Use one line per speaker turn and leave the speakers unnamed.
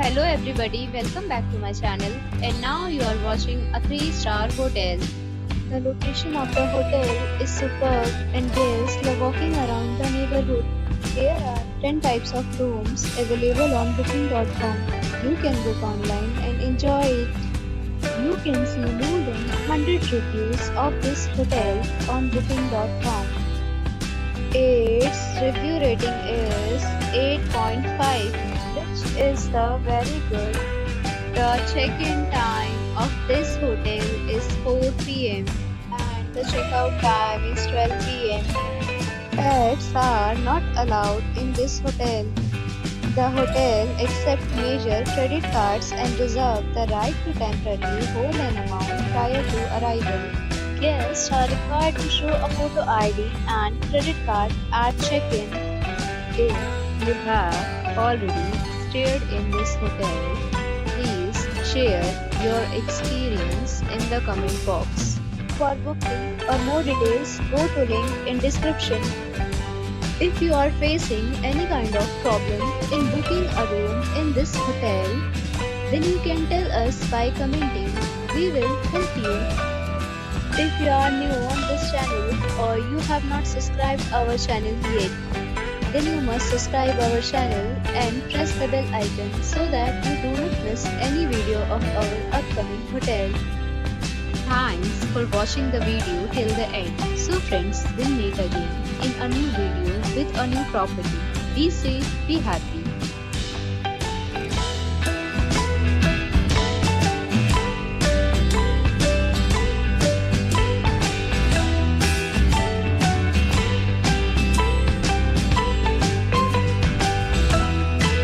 Hello everybody, welcome back to my channel, and now you are watching a 3-star hotel. The location of the hotel is superb and guests love walking around the neighborhood. There are 10 types of rooms available on booking.com. You can book online and enjoy it. You can see more than 100 reviews of this hotel on booking.com. Its review rating is 8.5, which is the very good. The check-in time of this hotel is 4 p.m. and the check-out time is 12 p.m. Pets are not allowed in this hotel. The hotel accepts major credit cards and reserves the right to temporarily hold an amount prior to arrival. Guests are required to show a photo ID and credit card at check-in. If you have already stayed in this hotel, please share your experience in the comment box. For booking or more details, go to link in description. If you are facing any kind of problem in booking a room in this hotel, then you can tell us by commenting. We will help you. If you are new on this channel or you have not subscribed our channel yet, then you must subscribe our channel and press the bell icon so that you do not miss any video of our upcoming hotel. Thanks for watching the video till the end. So friends, we'll meet again in a new video with a new property. Be safe, be happy.